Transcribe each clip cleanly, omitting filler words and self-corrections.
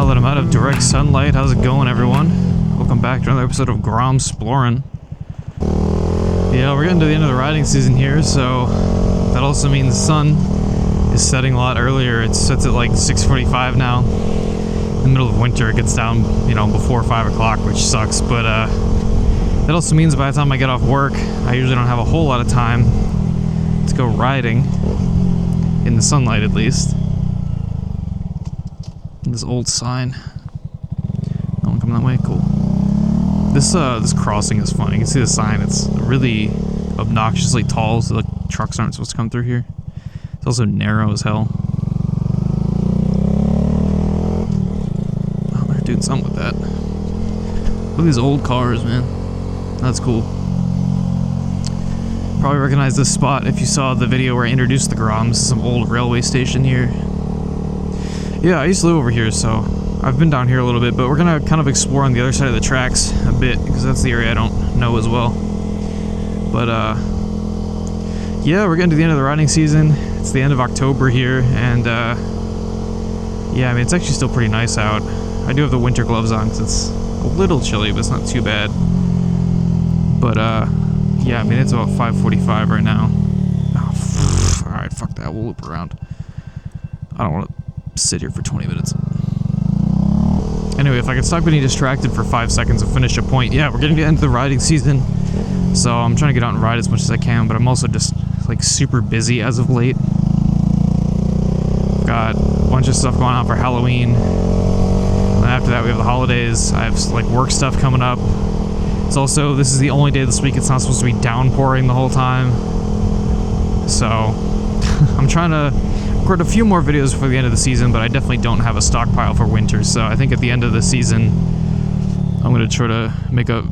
Now that I'm out of direct sunlight, how's it going, everyone? Welcome back to another episode of Grom Splorin. Yeah, we're getting to the end of the riding season here, so that also means the sun is setting a lot earlier. It sets at like 6:45 now. In the middle of winter, it gets down, before 5 o'clock, which sucks, but that also means by the time I get off work, I usually don't have a whole lot of time to go riding, in the sunlight at least. This old sign. No one coming that way? Cool. This crossing is fun. You can see the sign. It's really obnoxiously tall, so the trucks aren't supposed to come through here. It's also narrow as hell. Oh, they're doing something with that. Look at these old cars, man. That's cool. Probably recognize this spot if you saw the video where I introduced the Grom. This is some old railway station here. Yeah, I used to live over here, so I've been down here a little bit, but we're gonna kind of explore on the other side of the tracks a bit, because that's the area I don't know as well. But, yeah, we're getting to the end of the riding season. It's the end of October here, and, yeah, I mean, it's actually still pretty nice out. I do have the winter gloves on, because it's a little chilly, but it's not too bad. But, yeah, I mean, it's about 5:45 right now. Oh, alright, fuck that, we'll loop around. I don't want to sit here for 20 minutes. Anyway, if I could stop getting distracted for 5 seconds and finish a point. Yeah, we're getting to the end of the riding season, so I'm trying to get out and ride as much as I can, but I'm also just, like, super busy as of late. Got a bunch of stuff going on for Halloween, and after that we have the holidays. I have, like, work stuff coming up. It's also, this is the only day this week it's not supposed to be downpouring the whole time, so I'm trying to record a few more videos before the end of the season, but I definitely don't have a stockpile for winter, so I think at the end of the season I'm going to try to make a,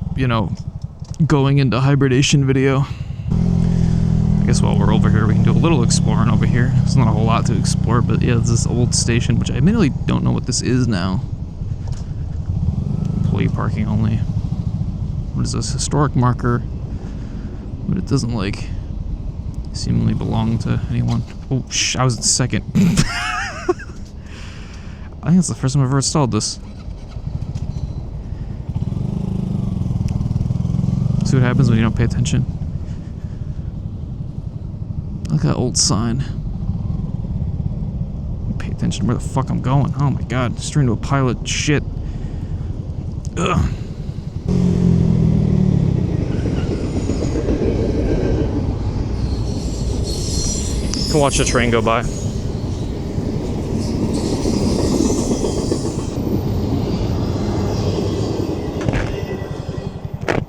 going into hibernation video. I guess while we're over here we can do a little exploring over here. There's not a whole lot to explore, but yeah, there's this old station, which I admittedly don't know what this is now. Employee parking only. What is this? Historic marker, but it doesn't, like, seemingly belong to anyone. Oh, I was in second. I think it's the first time I've ever installed this. See what happens when you don't pay attention. Look at that old sign. Pay attention to where the fuck I'm going. Oh my god, just turned into a pile of shit. Ugh. You can watch the train go by.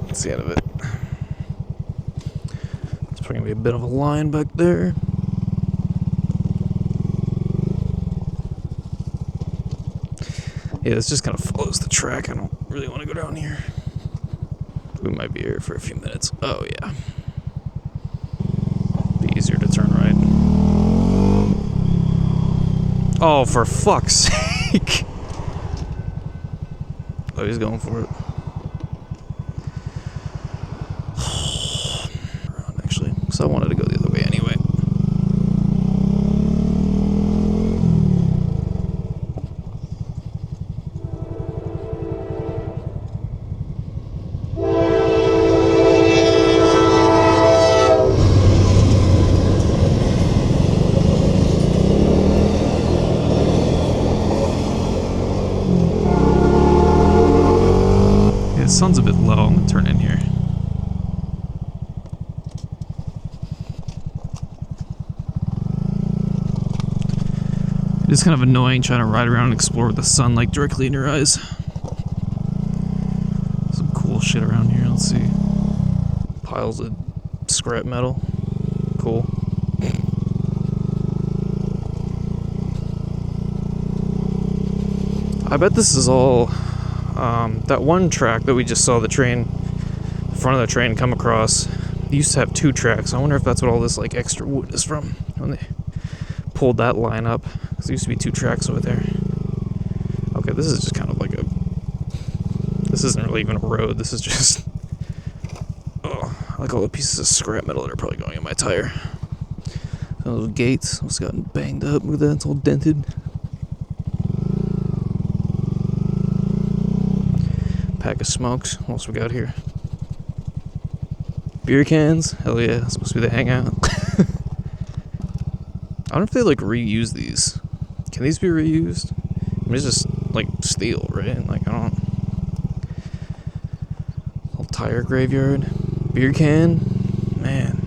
That's the end of it. There's probably gonna be a bit of a line back there. Yeah, this just kind of follows the track. I don't really want to go down here. We might be here for a few minutes. Oh, yeah. Be easier to turn right. Oh, for fuck's sake. Oh, he's going for it. Around, actually, because I wanted to go the other way anyway. The sun's a bit low. I'm gonna turn in here. It is kind of annoying trying to ride around and explore with the sun like directly in your eyes. Some cool shit around here. Let's see. Piles of scrap metal. Cool. I bet this is all that one track that we just saw the front of the train come across. They used to have 2 tracks. I wonder if that's what all this, like, extra wood is from when they pulled that line up. Because there used to be 2 tracks over there. Okay, this is just kind of like this isn't really even a road. This is just, I like all the pieces of scrap metal that are probably going in my tire. Those gates almost gotten banged up. Look at that, it's all dented. Bag of smokes. What else we got here? Beer cans. Hell yeah, that's supposed to be the hangout. I wonder if they like reuse these. Can these be reused? I mean, it's just like steel, right? Like I don't. Little tire graveyard. Beer can. Man.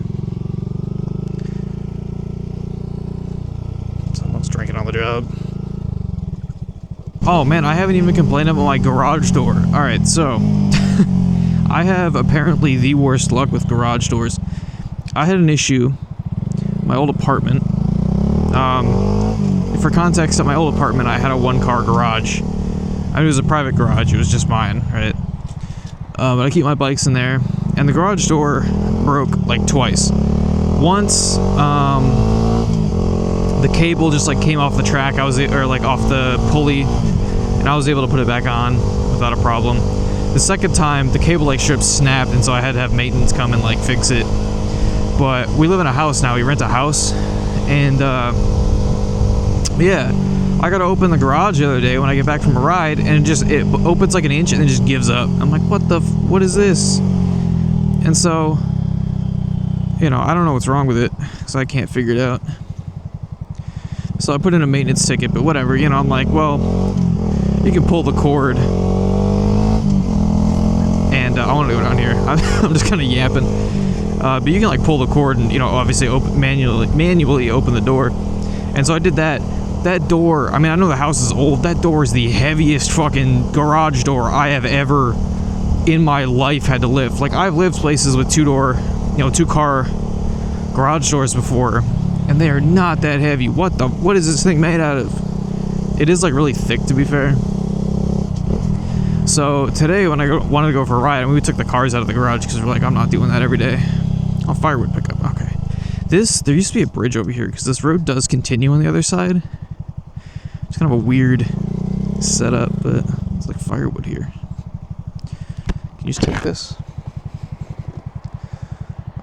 Someone's drinking on the job. Oh man, I haven't even complained about my garage door. Alright, so I have apparently the worst luck with garage doors. I had an issue in my old apartment. For context, at my old apartment I had a one-car garage. I mean, it was a private garage, it was just mine, right? But I keep my bikes in there, and the garage door broke like twice. Once, the cable just like came off the track, or like off the pulley, and I was able to put it back on without a problem. The second time, the cable like strip snapped, and so I had to have maintenance come and like fix it. But we live in a house now, we rent a house, and yeah, I gotta open the garage the other day when I get back from a ride, and it opens like an inch and then just gives up. I'm like, what is this? And so, you know, I don't know what's wrong with it, because I can't figure it out. So I put in a maintenance ticket, but whatever, you know, I'm like, well, you can pull the cord. And I want to go down here. I'm just kind of yapping. But you can like pull the cord and, you know, obviously manually open the door. And so I did that. That door, I mean, I know the house is old. That door is the heaviest fucking garage door I have ever in my life had to lift. Like, I've lived places with two-car garage doors before, and they are not that heavy. What is this thing made out of? It is like really thick, to be fair. So today when I wanted to go for a ride, we took the cars out of the garage because we're like, I'm not doing that every day. Oh, firewood pickup. Okay. There used to be a bridge over here because this road does continue on the other side. It's kind of a weird setup, but it's like firewood here. Can you just take this?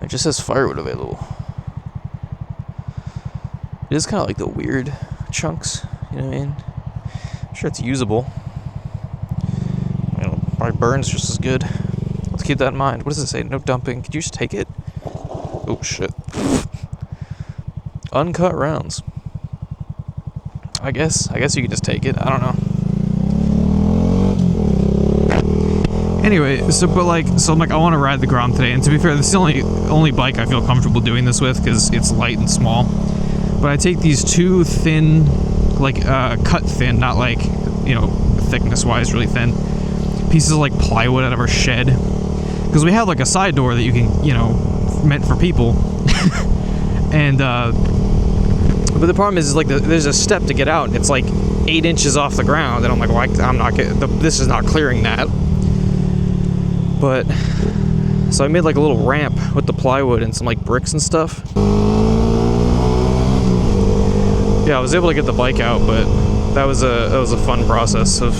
It just says firewood available. It is kind of like the weird chunks, you know what I mean? I'm sure it's usable. You know, probably burns just as good. Let's keep that in mind. What does it say? No dumping. Could you just take it? Oh shit. Uncut rounds. I guess you can just take it. I don't know. Anyway, so I'm like, I want to ride the Grom today, and to be fair, this is the only bike I feel comfortable doing this with because it's light and small. But I take these two thin, like cut thin, not like, you know, thickness-wise really thin, pieces of like plywood out of our shed, because we have like a side door that you can, you know, meant for people, and but the problem is like there's a step to get out, and it's like 8 inches off the ground, and I'm like, well, I'm not getting, this is not clearing that. But so I made like a little ramp with the plywood and some like bricks and stuff. Yeah, I was able to get the bike out, but that was a fun process of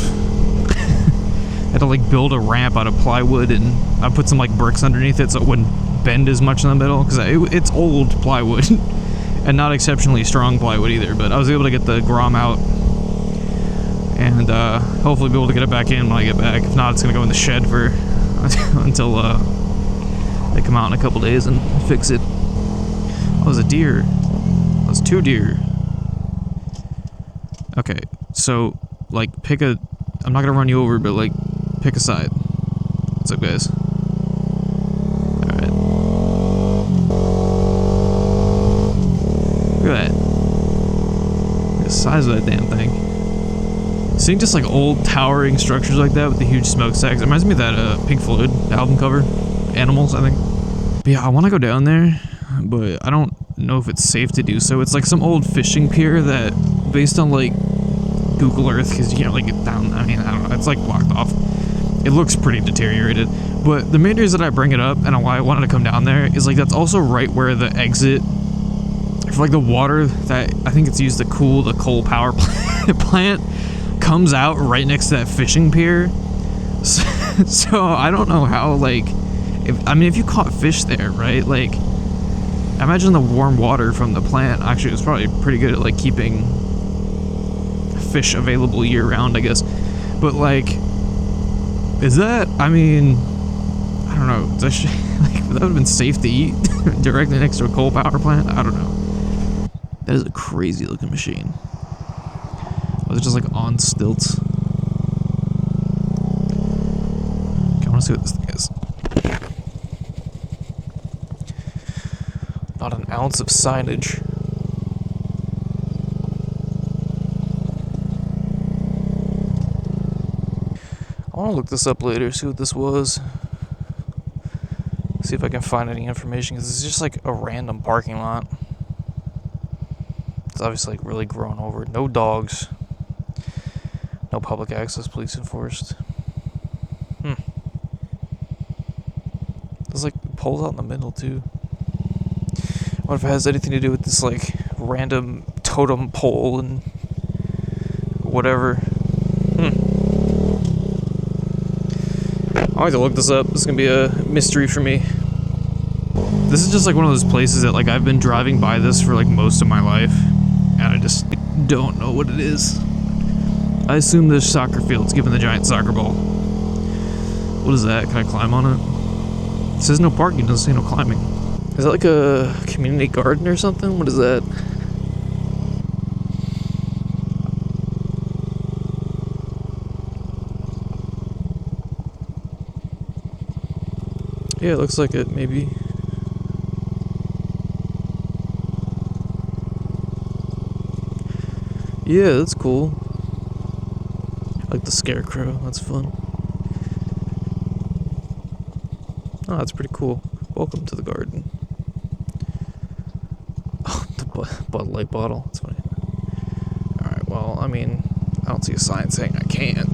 I had to like build a ramp out of plywood, and I put some like bricks underneath it so it wouldn't bend as much in the middle, because it's old plywood and not exceptionally strong plywood either. But I was able to get the Grom out, and hopefully be able to get it back in when I get back. If not, it's gonna go in the shed for until they come out in a couple days and fix it. Oh, there's a deer. There's 2 deer. Okay, so like I'm not gonna run you over, but like pick a side. What's up, guys? Alright. Look at that. The size of that damn thing. Seeing just like old towering structures like that with the huge smokestacks, it reminds me of that Pink Floyd album cover, Animals, I think. But yeah, I want to go down there, but I don't know if it's safe to do so. It's like some old fishing pier that, based on like Google Earth, because you can't really get down, I mean, I don't know, it's like blocked off. It looks pretty deteriorated. But the main reason that I bring it up and why I wanted to come down there is like that's also right where the exit for like the water that I think it's used to cool the coal power plant comes out right next to that fishing pier. So I don't know how, like, if you caught fish there, right, like, I imagine the warm water from the plant actually was probably pretty good at like keeping fish available year round, I guess. But like, Is that, I mean, I don't know. It's actually, like, that would have been safe to eat directly next to a coal power plant. I don't know. That is a crazy looking machine. Was it just like on stilts? Okay, I want to see what this thing is. Not an ounce of signage. I want to look this up later, see what this was. See if I can find any information, because it's just like a random parking lot. It's obviously like really grown over. No dogs. No public access, police enforced. There's like poles out in the middle too. What if it has anything to do with this like random totem pole and whatever? I'll have to look this up. This is gonna be a mystery for me. This is just like one of those places that like I've been driving by this for like most of my life, and I just don't know what it is. I assume there's soccer fields given the giant soccer ball. What is that? Can I climb on it? It says no parking, doesn't say no climbing. Is that like a community garden or something? What is that? Yeah, it looks like it, maybe. Yeah, that's cool. I like the scarecrow, that's fun. Oh, that's pretty cool. Welcome to the garden. Oh, the Bud Light bottle. That's funny. Alright, well, I mean, I don't see a sign saying I can't.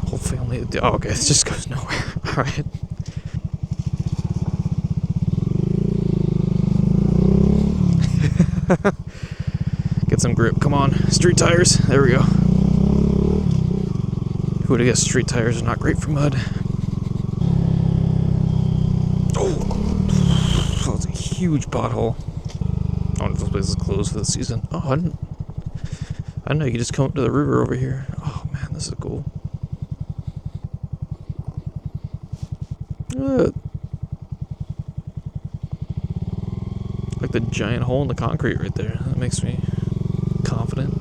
Whole family. Oh, okay, this just goes nowhere. Alright. Get some grip. Come on. Street tires. There we go. Who would have guessed street tires are not great for mud? Oh, that's a huge pothole. I wonder if this place is closed for the season. Oh, I didn't know you could just come up to the river over here. Oh man, this is cool. Like the giant hole in the concrete right there. That makes me confident.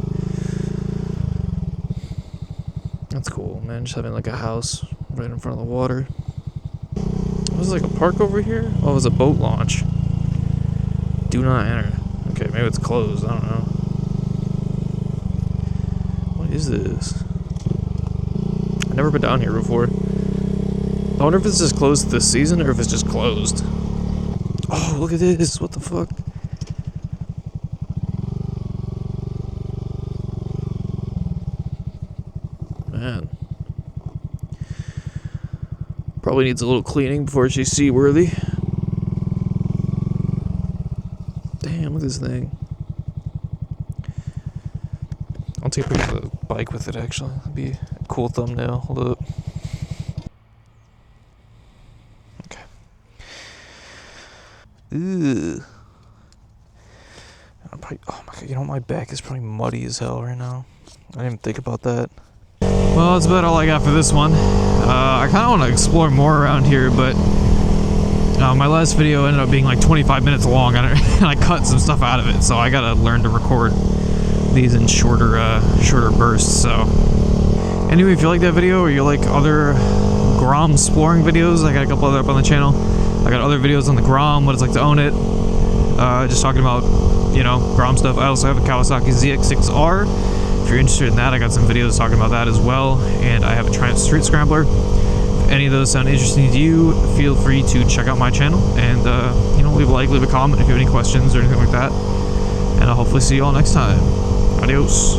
That's cool, man. Just having like a house right in front of the water. Was like a park over here? Oh, it was a boat launch. Do not enter. Okay, maybe it's closed. I don't know. What is this? I've never been down here before. I wonder if it's just closed this season or if it's just closed. Oh, look at this. What the fuck? Man. Probably needs a little cleaning before she's seaworthy. Damn, look at this thing. I'll take a picture of the bike with it, actually. That'd be a cool thumbnail. Hold up. Okay. Ugh. Oh my god, you know, my back is probably muddy as hell right now. I didn't even think about that. Well, that's about all I got for this one. I kind of want to explore more around here, but my last video ended up being like 25 minutes long, and I cut some stuff out of it, so I gotta learn to record these in shorter bursts. So anyway, if you like that video or you like other Grom Splorin videos, I got a couple other up on the channel. I got other videos on the Grom, what it's like to own it, just talking about, you know, Grom stuff. I also have a Kawasaki ZX6R. If you're interested in that, I got some videos talking about that as well, and I have a Triumph Street Scrambler. If any of those sound interesting to you, feel free to check out my channel and you know, leave a like, leave a comment if you have any questions or anything like that, and I'll hopefully see you all next time. Adios.